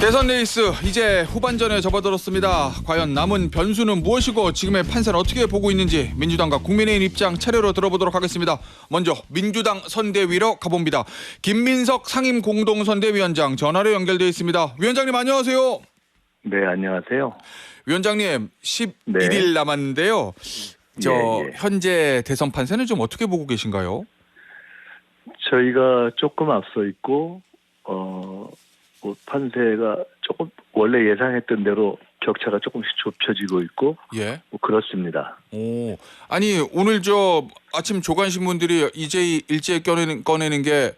대선 레이스 이제 후반전에 접어들었습니다. 과연 남은 변수는 무엇이고 지금의 판세는 어떻게 보고 있는지 민주당과 국민의힘 입장 차례로 들어보도록 하겠습니다. 먼저 민주당 선대위로 가봅니다. 김민석 상임공동선대위원장 전화로 연결되어 있습니다. 위원장님 안녕하세요. 네, 안녕하세요. 위원장님 11일 남았는데요. 현재 대선 판세는 좀 어떻게 보고 계신가요? 저희가 조금 앞서 있고 판세가 조금 원래 예상했던 대로 격차가 조금씩 좁혀지고 있고 그렇습니다. 아니 오늘 아침 조간신문들이 일제히 꺼내는 게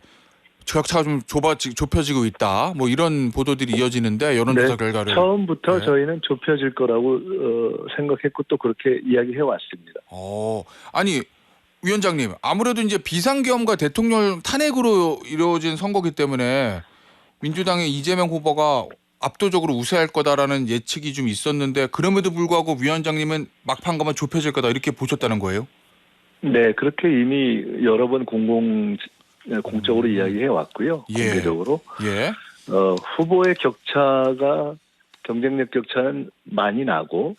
격차가 좀 좁혀지고 있다. 뭐 이런 보도들이 이어지는데 여론조사 결과를 처음부터 저희는 좁혀질 거라고 생각했고 또 그렇게 이야기해 왔습니다. 아니 위원장님 아무래도 이제 비상계엄과 대통령 탄핵으로 이루어진 선거기 때문에 민주당의 이재명 후보가 압도적으로 우세할 거다라는 예측이 좀 있었는데 그럼에도 불구하고 위원장님은 막판 가면 좁혀질 거다 이렇게 보셨다는 거예요? 네, 그렇게 이미 여러 번 공적으로 이야기해 왔고요. 공개적으로. 후보의 경쟁력 격차는 많이 나고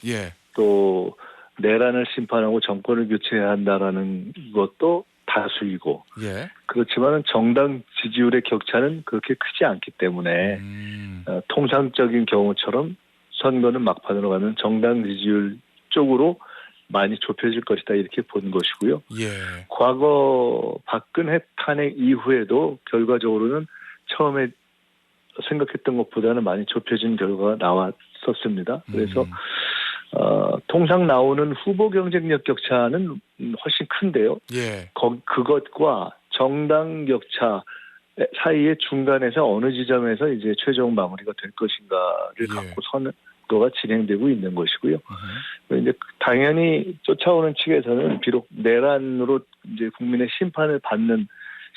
또 내란을 심판하고 정권을 교체해야 한다라는 것도 다수이고 그렇지만은 정당 지지율의 격차는 그렇게 크지 않기 때문에 통상적인 경우처럼 선거는 막판으로 가면 정당 지지율 쪽으로 많이 좁혀질 것이다 이렇게 본 것이고요. 과거 박근혜 탄핵 이후에도 결과적으로는 처음에 생각했던 것보다는 많이 좁혀진 결과가 나왔었습니다. 그래서 통상 나오는 후보 경쟁력 격차는 훨씬 큰데요. 그것과 정당 격차 사이의 중간에서 어느 지점에서 이제 최종 마무리가 될 것인가를 갖고 선거가 진행되고 있는 것이고요. 이제 당연히 쫓아오는 측에서는 비록 내란으로 이제 국민의 심판을 받는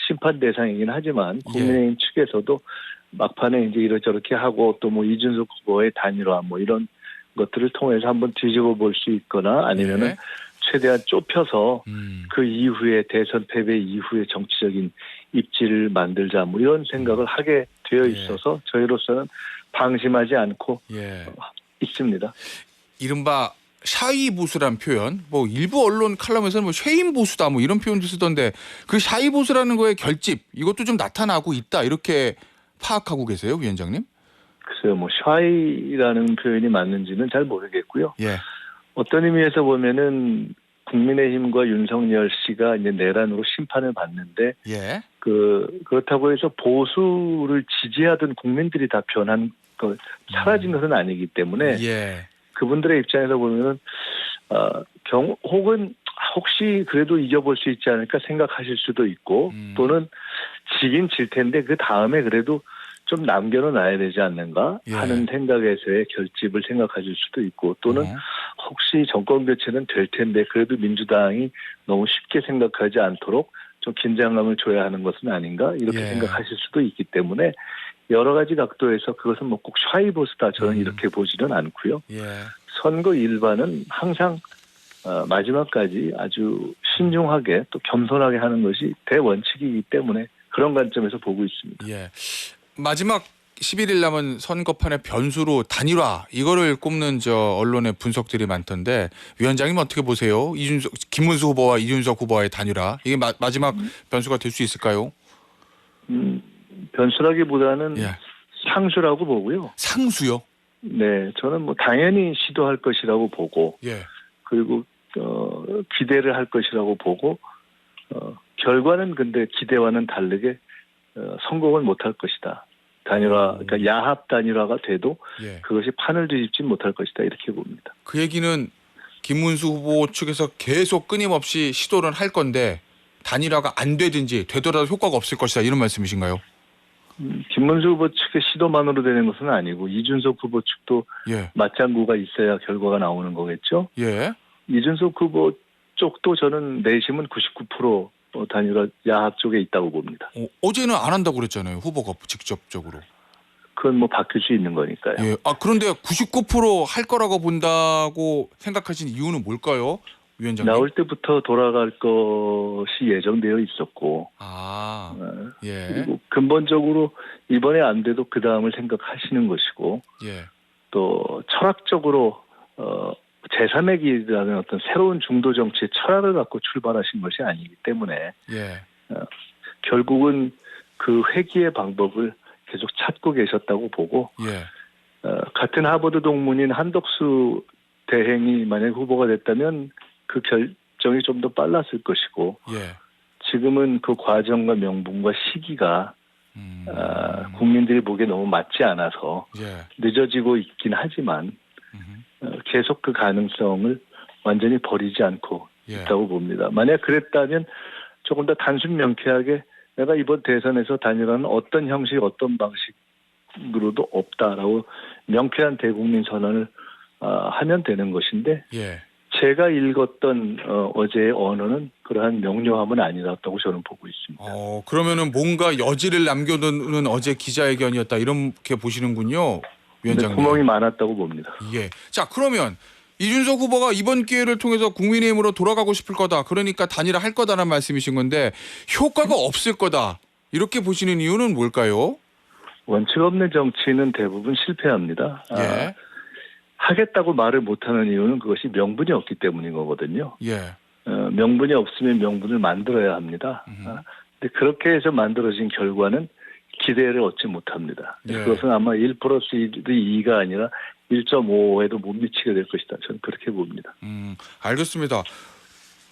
심판 대상이긴 하지만 국민의힘 측에서도 막판에 이제 이렇게 하고 또 뭐 이준석 후보의 단일화 뭐 이런 것들을 통해서 한번 뒤집어 볼 수 있거나 아니면은 최대한 좁혀서 그 이후에 대선 패배 이후에 정치적인 입지를 만들자 뭐 이런 생각을 하게 되어 있어서 저희로서는 방심하지 않고 있습니다. 이른바 샤이 보수란 표현, 뭐 일부 언론 칼럼에서는 뭐 쉐임 보수다 뭐 이런 표현도 쓰던데 그 샤이 보수라는 거의 결집 이것도 좀 나타나고 있다 이렇게 파악하고 계세요, 위원장님? 글쎄요, 뭐 샤이라는 표현이 맞는지는 잘 모르겠고요. 어떤 의미에서 보면은 국민의힘과 윤석열 씨가 이제 내란으로 심판을 받는데 그렇다고 해서 보수를 지지하던 국민들이 다 사라진 것은 아니기 때문에 그분들의 입장에서 보면은 혹은 혹시 그래도 이겨볼 수 있지 않을까 생각하실 수도 있고 또는 지긴 질 텐데 그 다음에 그래도 좀 남겨놔야 되지 않는가 하는 생각에서의 결집을 생각하실 수도 있고 또는 혹시 정권 교체는 될 텐데 그래도 민주당이 너무 쉽게 생각하지 않도록 좀 긴장감을 줘야 하는 것은 아닌가 이렇게 생각하실 수도 있기 때문에 여러 가지 각도에서 그것은 뭐 꼭 샤이 보수다 저는 이렇게 보지는 않고요. 선거 일반은 항상 마지막까지 아주 신중하게 또 겸손하게 하는 것이 대원칙이기 때문에 그런 관점에서 보고 있습니다. 마지막 11일 남은 선거판의 변수로 단일화 이거를 꼽는 언론의 분석들이 많던데 위원장님 어떻게 보세요? 김문수 후보와 이준석 후보와의 단일화 이게 마지막 변수가 될 수 있을까요? 변수라기보다는 상수라고 보고요. 상수요? 네, 저는 뭐 당연히 시도할 것이라고 보고 그리고 기대를 할 것이라고 보고 결과는 근데 기대와는 다르게 성공을 못할 것이다. 단일화, 그러니까 야합 단일화가 돼도 그것이 판을 뒤집지 못할 것이다 이렇게 봅니다. 그 얘기는 김문수 후보 측에서 계속 끊임없이 시도를 할 건데 단일화가 안 되든지 되더라도 효과가 없을 것이다 이런 말씀이신가요? 김문수 후보 측의 시도만으로 되는 것은 아니고 이준석 후보 측도 맞장구가 있어야 결과가 나오는 거겠죠. 이준석 후보 쪽도 저는 내심은 99% 단일화 야합 쪽에 있다고 봅니다. 어제는 안 한다고 그랬잖아요. 후보가 직접적으로. 그건 뭐 바뀔 수 있는 거니까요. 그런데 99% 할 거라고 본다고 생각하신 이유는 뭘까요? 위원장님? 나올 때부터 돌아갈 것이 예정되어 있었고, 예. 그리고 근본적으로 이번에 안 돼도 그 다음을 생각하시는 것이고, 예. 또 철학적으로 제3의 길이라는 어떤 새로운 중도 정치의 철학을 갖고 출발하신 것이 아니기 때문에 결국은 그 회귀의 방법을 계속 찾고 계셨다고 보고, 같은 하버드 동문인 한덕수 대행이 만약 후보가 됐다면 그 결정이 좀 더 빨랐을 것이고, 지금은 그 과정과 명분과 시기가 국민들이 보기에 너무 맞지 않아서 늦어지고 있긴 하지만 계속 그 가능성을 완전히 버리지 않고 있다고 봅니다. 만약 그랬다면 조금 더 단순 명쾌하게 내가 이번 대선에서 단일화는 어떤 형식, 어떤 방식으로도 없다라고 명쾌한 대국민 선언을 하면 되는 것인데 제가 읽었던 어제의 언어는 그러한 명료함은 아니었다고 저는 보고 있습니다. 그러면은 뭔가 여지를 남겨두는 어제 기자회견이었다 이렇게 보시는군요, 위원장님. 구멍이 많았다고 봅니다. 예. 자, 그러면 이준석 후보가 이번 기회를 통해서 국민의힘으로 돌아가고 싶을 거다. 그러니까 단일화 할 거다라는 말씀이신 건데 효과가 없을 거다. 이렇게 보시는 이유는 뭘까요? 원칙 없는 정치는 대부분 실패합니다. 하겠다고 말을 못하는 이유는 그것이 명분이 없기 때문인 거거든요. 명분이 없으면 명분을 만들어야 합니다. 근데 그렇게 해서 만들어진 결과는 기대를 얻지 못합니다. 그것은 아마 1 플러스 1이 2가 아니라 1.5에도 못 미치게 될 것이다. 저는 그렇게 봅니다. 알겠습니다.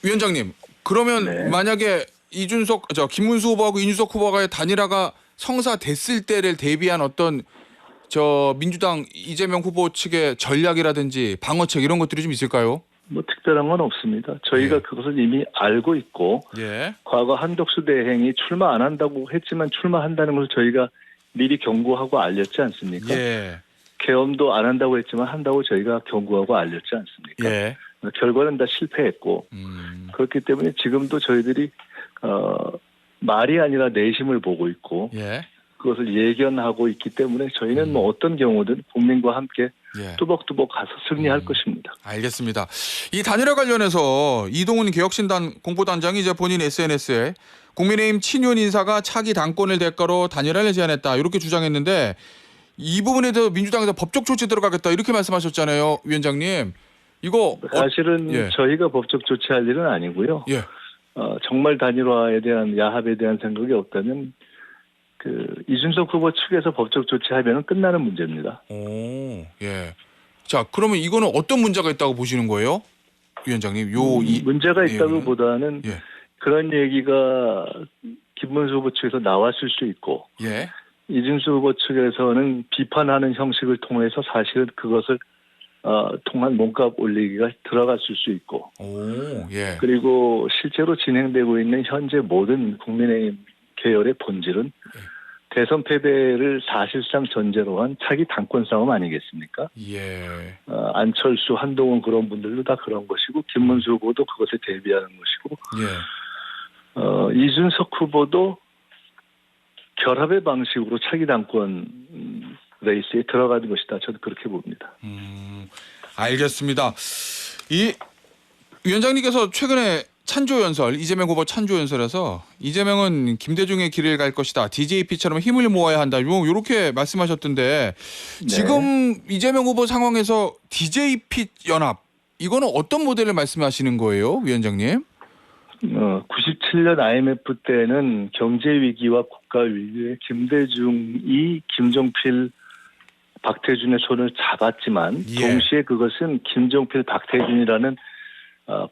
위원장님, 그러면 만약에 김문수 후보하고 이준석 후보가의 단일화가 성사됐을 때를 대비한 어떤 민주당 이재명 후보 측의 전략이라든지 방어책 이런 것들이 좀 있을까요? 뭐 특별한 건 없습니다. 저희가 그것을 이미 알고 있고 과거 한덕수 대행이 출마 안 한다고 했지만 출마한다는 것을 저희가 미리 경고하고 알렸지 않습니까? 계엄도 안 한다고 했지만 한다고 저희가 경고하고 알렸지 않습니까? 결과는 다 실패했고 그렇기 때문에 지금도 저희들이 말이 아니라 내심을 보고 있고 그것을 예견하고 있기 때문에 저희는 뭐 어떤 경우든 국민과 함께 뚜벅뚜벅 가서 승리할 것입니다. 알겠습니다. 이 단일화 관련해서 이동훈 개혁신당 공보단장이 이제 본인 SNS에 국민의힘 친윤 인사가 차기 당권을 대가로 단일화를 제안했다 이렇게 주장했는데 이 부분에 대해서 민주당에서 법적 조치 들어가겠다 이렇게 말씀하셨잖아요, 위원장님. 이거 사실은 저희가 법적 조치할 일은 아니고요. 정말 단일화에 대한 야합에 대한 생각이 없다면 이준석 후보 측에서 법적 조치하면 끝나는 문제입니다. 자, 그러면 이거는 어떤 문제가 있다고 보시는 거예요, 위원장님? 문제가 있다고보다는 그런 얘기가 김문수 후보 측에서 나왔을 수 있고 이준석 후보 측에서는 비판하는 형식을 통해서 사실은 그것을 통한 몸값 올리기가 들어갔을 수 있고 그리고 실제로 진행되고 있는 현재 모든 국민의힘 계열의 본질은 대선 패배를 사실상 전제로 한 차기 당권 싸움 아니겠습니까? 안철수, 한동훈 그런 분들도 다 그런 것이고 김문수 후보도 그것에 대비하는 것이고 이준석 후보도 결합의 방식으로 차기 당권 레이스에 들어가는 것이다. 저는 그렇게 봅니다. 알겠습니다. 이 위원장님께서 최근에 찬조연설, 이재명 후보 찬조연설에서 이재명은 김대중의 길을 갈 것이다. DJP처럼 힘을 모아야 한다. 이렇게 말씀하셨던데 지금 이재명 후보 상황에서 DJP 연합 이거는 어떤 모델을 말씀하시는 거예요, 위원장님? 97년 IMF 때는 경제 위기와 국가 위기에 김대중이 김종필, 박태준의 손을 잡았지만 동시에 그것은 김종필, 박태준이라는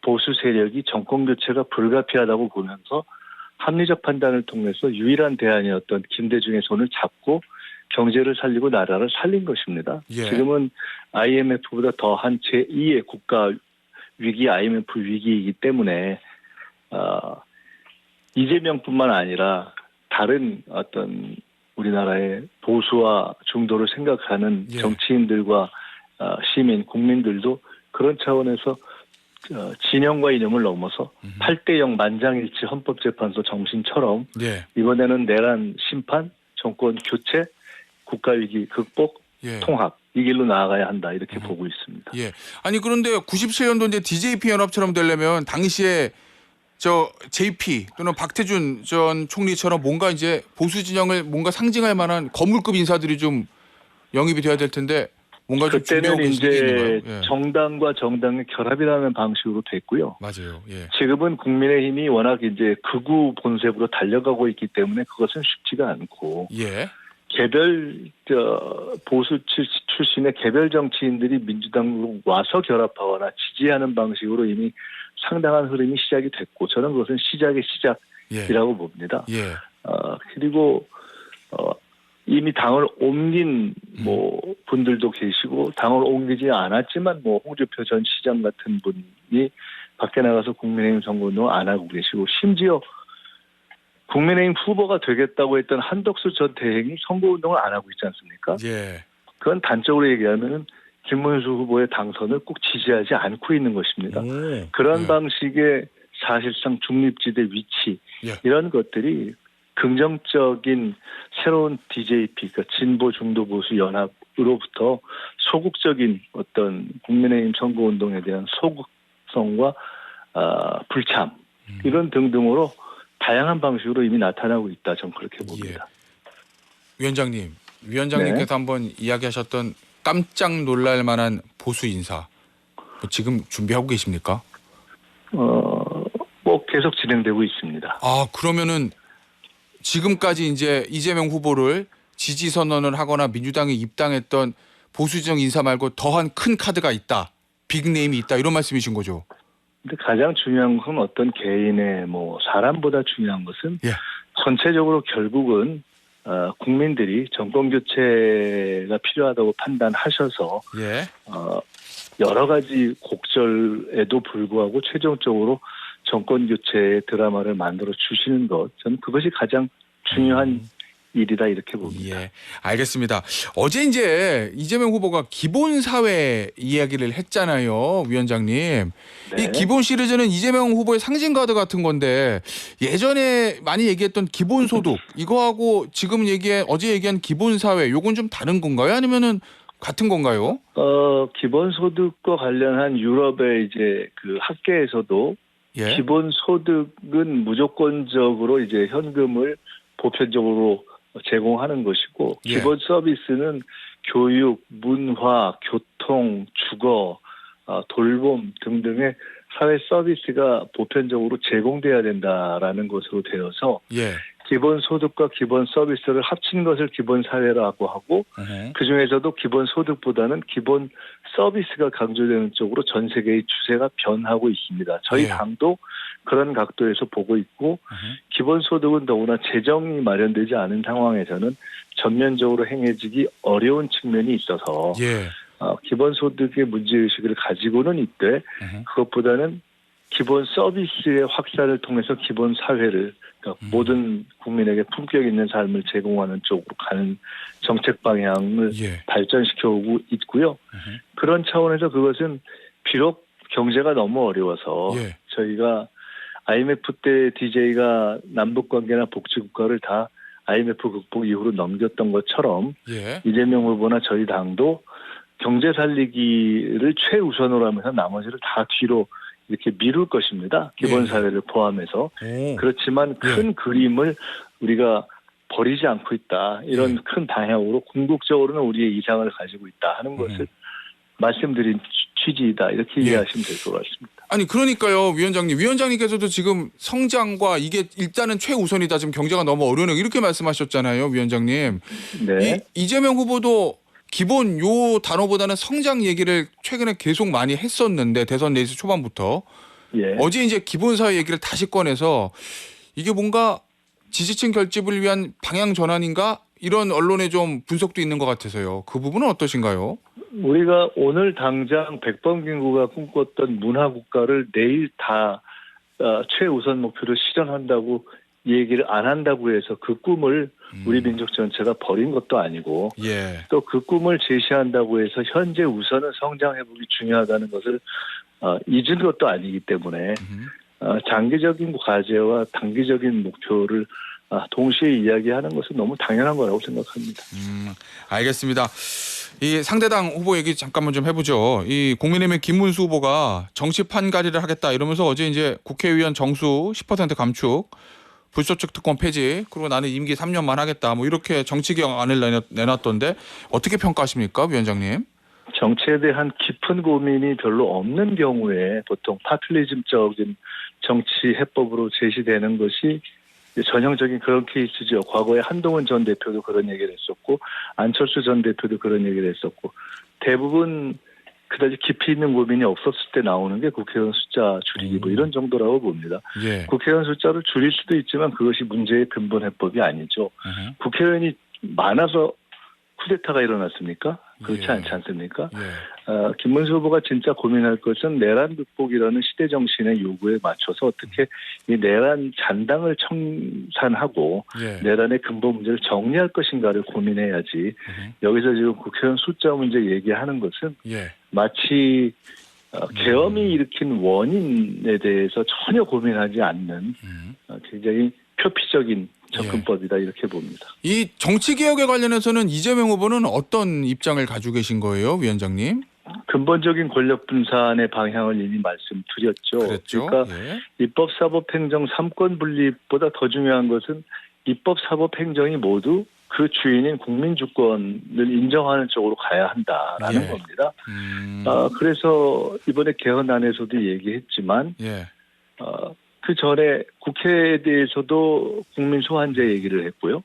보수 세력이 정권 교체가 불가피하다고 보면서 합리적 판단을 통해서 유일한 대안이었던 김대중의 손을 잡고 경제를 살리고 나라를 살린 것입니다. 지금은 IMF보다 더한 제2의 국가 위기 IMF 위기이기 때문에 이재명뿐만 아니라 다른 어떤 우리나라의 보수와 중도를 생각하는 정치인들과 시민, 국민들도 그런 차원에서 진영과 이념을 넘어서 8대0 만장일치 헌법재판소 정신처럼 이번에는 내란 심판, 정권 교체, 국가위기 극복, 통합 이 길로 나아가야 한다 이렇게 보고 있습니다. 예. 아니 그런데 97년도 이제 DJP 연합처럼 되려면 당시에 저 JP 또는 박태준 전 총리처럼 뭔가 이제 보수 진영을 뭔가 상징할 만한 거물급 인사들이 좀 영입이 돼야 될 텐데 뭔가 좀 준비하고 그때는 계신 게 이제 있는가요? 예. 정당과 정당의 결합이라는 방식으로 됐고요. 맞아요. 예. 지금은 국민의힘이 워낙 이제 극우 본색으로 달려가고 있기 때문에 그것은 쉽지가 않고 예. 개별 보수 출신의 개별 정치인들이 민주당으로 와서 결합하거나 지지하는 방식으로 이미 상당한 흐름이 시작이 됐고 저는 그것은 시작의 시작이라고 봅니다. 예. 그리고 이미 당을 옮긴 분들도 계시고 당을 옮기지 않았지만 홍준표 전 시장 같은 분이 밖에 나가서 국민의힘 선거운동 안 하고 계시고 심지어 국민의힘 후보가 되겠다고 했던 한덕수 전 대행이 선거운동을 안 하고 있지 않습니까? 예. 그건 단적으로 얘기하면 김문수 후보의 당선을 꼭 지지하지 않고 있는 것입니다. 그런 방식의 사실상 중립지대 위치 이런 것들이 긍정적인 새로운 DJP, 그러니까 진보 중도 보수 연합으로부터 소극적인 어떤 국민의힘 선거운동에 대한 소극성과 불참 이런 등등으로 다양한 방식으로 이미 나타나고 있다. 저는 그렇게 봅니다. 위원장님께서 한번 이야기하셨던 깜짝 놀랄 만한 보수 인사 지금 준비하고 계십니까? 계속 진행되고 있습니다. 그러면은 지금까지 이제 이재명 후보를 지지 선언을 하거나 민주당에 입당했던 보수정 인사 말고 더한 큰 카드가 있다. 빅네임이 있다. 이런 말씀이신 거죠? 근데 가장 중요한 건 어떤 개인의 사람보다 중요한 것은 전체적으로 결국은 국민들이 정권 교체가 필요하다고 판단하셔서 여러 가지 곡절에도 불구하고 최종적으로 정권 교체의 드라마를 만들어 주시는 것, 저는 그것이 가장 중요한 일이다 이렇게 봅니다. 예, 알겠습니다. 어제 이제 이재명 후보가 기본 사회 이야기를 했잖아요, 위원장님. 이 기본 시리즈는 이재명 후보의 상징 카드 같은 건데 예전에 많이 얘기했던 기본 소득 이거하고 지금 어제 얘기한 기본 사회 요건 좀 다른 건가요? 아니면은 같은 건가요? 기본 소득과 관련한 유럽의 이제 그 학계에서도 기본 소득은 무조건적으로 이제 현금을 보편적으로 제공하는 것이고 기본 서비스는 교육, 문화, 교통, 주거, 돌봄 등등의 사회 서비스가 보편적으로 제공돼야 된다라는 것으로 되어서 기본 소득과 기본 서비스를 합친 것을 기본 사회라고 하고 그중에서도 기본 소득보다는 기본 서비스가 강조되는 쪽으로 전 세계의 추세가 변하고 있습니다. 저희 당도 그런 각도에서 보고 있고 기본 소득은 더구나 재정이 마련되지 않은 상황에서는 전면적으로 행해지기 어려운 측면이 있어서 기본 소득의 문제의식을 가지고는 있되 그것보다는 기본 서비스의 확산을 통해서 기본 사회를 그러니까 모든 국민에게 품격 있는 삶을 제공하는 쪽으로 가는 정책 방향을 발전시켜오고 있고요. 그런 차원에서 그것은 비록 경제가 너무 어려워서 저희가 IMF 때 DJ가 남북관계나 복지국가를 다 IMF 극복 이후로 넘겼던 것처럼 이재명 후보나 저희 당도 경제 살리기를 최우선으로 하면서 나머지를 다 뒤로 이렇게 미룰 것입니다. 기본 사회를 포함해서. 그렇지만 큰 그림을 우리가 버리지 않고 있다. 이런 큰 방향으로 궁극적으로는 우리의 이상을 가지고 있다 하는 것을 말씀드린 취지이다. 이렇게 이해하시면 될 것 같습니다. 아니 그러니까요. 위원장님께서도 지금 성장과 이게 일단은 최우선이다. 지금 경제가 너무 어려우네. 이렇게 말씀하셨잖아요. 위원장님. 이재명 후보도 기본 요 단어보다는 성장 얘기를 최근에 계속 많이 했었는데 대선 레이스 초반부터 어제 이제 기본 사회 얘기를 다시 꺼내서 이게 뭔가 지지층 결집을 위한 방향 전환인가 이런 언론의 좀 분석도 있는 것 같아서요. 그 부분은 어떠신가요? 우리가 오늘 당장 백범균구가 꿈꿨던 문화국가를 내일 다 최우선 목표로 실현한다고 얘기를 안 한다고 해서 그 꿈을 우리 민족 전체가 버린 것도 아니고 또 그 꿈을 제시한다고 해서 현재 우선은 성장 회복이 중요하다는 것을 잊은 것도 아니기 때문에 장기적인 과제와 단기적인 목표를 동시에 이야기하는 것은 너무 당연한 거라고 생각합니다. 알겠습니다. 이 상대당 후보 얘기 잠깐만 좀 해보죠. 이 국민의힘의 김문수 후보가 정치판 가리를 하겠다 이러면서 어제 이제 국회의원 정수 10% 감축, 불소속 특권 폐지, 그리고 나는 임기 3년만 하겠다, 뭐 이렇게 정치개혁안을 내놨던데 어떻게 평가하십니까, 위원장님? 정치에 대한 깊은 고민이 별로 없는 경우에 보통 파퓰리즘적인 정치 해법으로 제시되는 것이 전형적인 그런 케이스죠. 과거에 한동훈 전 대표도 그런 얘기를 했었고, 안철수 전 대표도 그런 얘기를 했었고, 대부분 그다지 깊이 있는 고민이 없었을 때 나오는 게 국회의원 숫자 줄이기 뭐 이런 정도라고 봅니다. 예. 국회의원 숫자를 줄일 수도 있지만 그것이 문제의 근본 해법이 아니죠. 국회의원이 많아서 쿠데타가 일어났습니까? 그렇지 않지 않습니까? 김문수 후보가 진짜 고민할 것은 내란 극복이라는 시대 정신의 요구에 맞춰서 어떻게 이 내란 잔당을 청산하고 내란의 근본 문제를 정리할 것인가를 고민해야지. 여기서 지금 국회의원 숫자 문제 얘기하는 것은 마치 계엄이 일으킨 원인에 대해서 전혀 고민하지 않는 굉장히 표피적인 접근법이다 이렇게 봅니다. 이 정치개혁에 관련해서는 이재명 후보는 어떤 입장을 가지고 계신 거예요, 위원장님? 근본적인 권력 분산의 방향을 이미 말씀드렸죠. 그랬죠? 그러니까 입법, 사법, 행정 3권 분립보다 더 중요한 것은 입법, 사법, 행정이 모두 그 주인인 국민 주권을 인정하는 쪽으로 가야 한다라는 겁니다. 그래서 이번에 개헌안에서도 얘기했지만 그 전에 국회에 대해서도 국민 소환제 얘기를 했고요.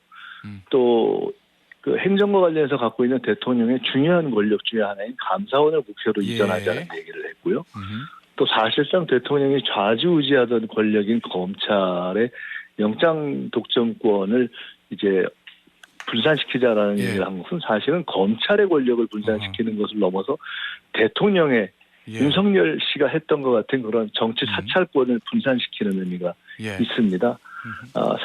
또 그 행정과 관련해서 갖고 있는 대통령의 중요한 권력 중에 하나인 감사원을 국회로 이전하자는 얘기를 했고요. 또 사실상 대통령이 좌지우지하던 권력인 검찰의 영장 독점권을 이제 분산시키자라는 얘기를 한 것은 사실은 검찰의 권력을 분산시키는 것을 넘어서 대통령의 윤석열 씨가 했던 것 같은 그런 정치 사찰권을 분산시키는 의미가 있습니다.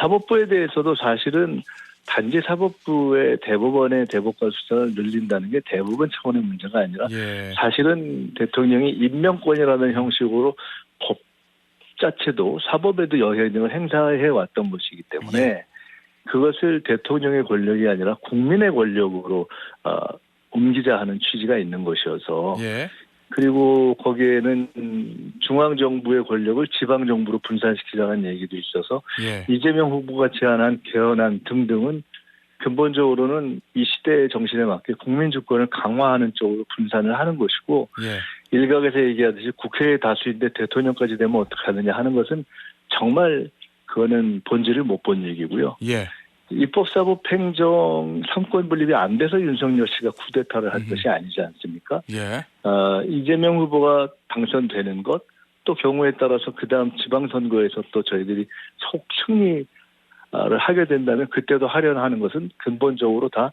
사법부에 대해서도 사실은 단지 사법부의 대법원의 대법관 숫자를 늘린다는 게 대법원 차원의 문제가 아니라 사실은 대통령이 임명권이라는 형식으로 법 자체도 사법에도 영향력을 행사해 왔던 것이기 때문에 그것을 대통령의 권력이 아니라 국민의 권력으로 옮기자 하는 취지가 있는 것이어서 그리고 거기에는 중앙정부의 권력을 지방정부로 분산시키자는 얘기도 있어서 이재명 후보가 제안한 개헌안 등등은 근본적으로는 이 시대의 정신에 맞게 국민주권을 강화하는 쪽으로 분산을 하는 것이고 일각에서 얘기하듯이 국회의 다수인데 대통령까지 되면 어떻게 하느냐 하는 것은 정말 그거는 본질을 못 본 얘기고요. 입법, 사법, 행정 3권 분립이 안 돼서 윤석열 씨가 쿠데타를 할 것이 아니지 않습니까? 이재명 후보가 당선되는 것, 또 경우에 따라서 그다음 지방선거에서 또 저희들이 속 승리를 하게 된다면 그때도 하려는 하는 것은 근본적으로 다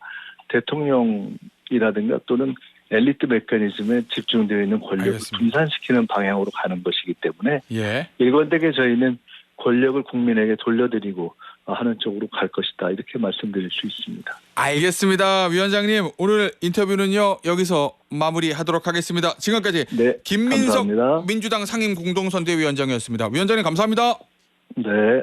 대통령이라든가 또는 엘리트 메커니즘에 집중되어 있는 권력을 분산시키는 방향으로 가는 것이기 때문에 일관되게 저희는 권력을 국민에게 돌려드리고 하는 쪽으로 갈 것이다 이렇게 말씀드릴 수 있습니다. 알겠습니다. 위원장님 오늘 인터뷰는요 여기서 마무리하도록 하겠습니다. 지금까지 김민석 감사합니다. 민주당 상임 공동선대위원장이었습니다. 위원장님 감사합니다. 네.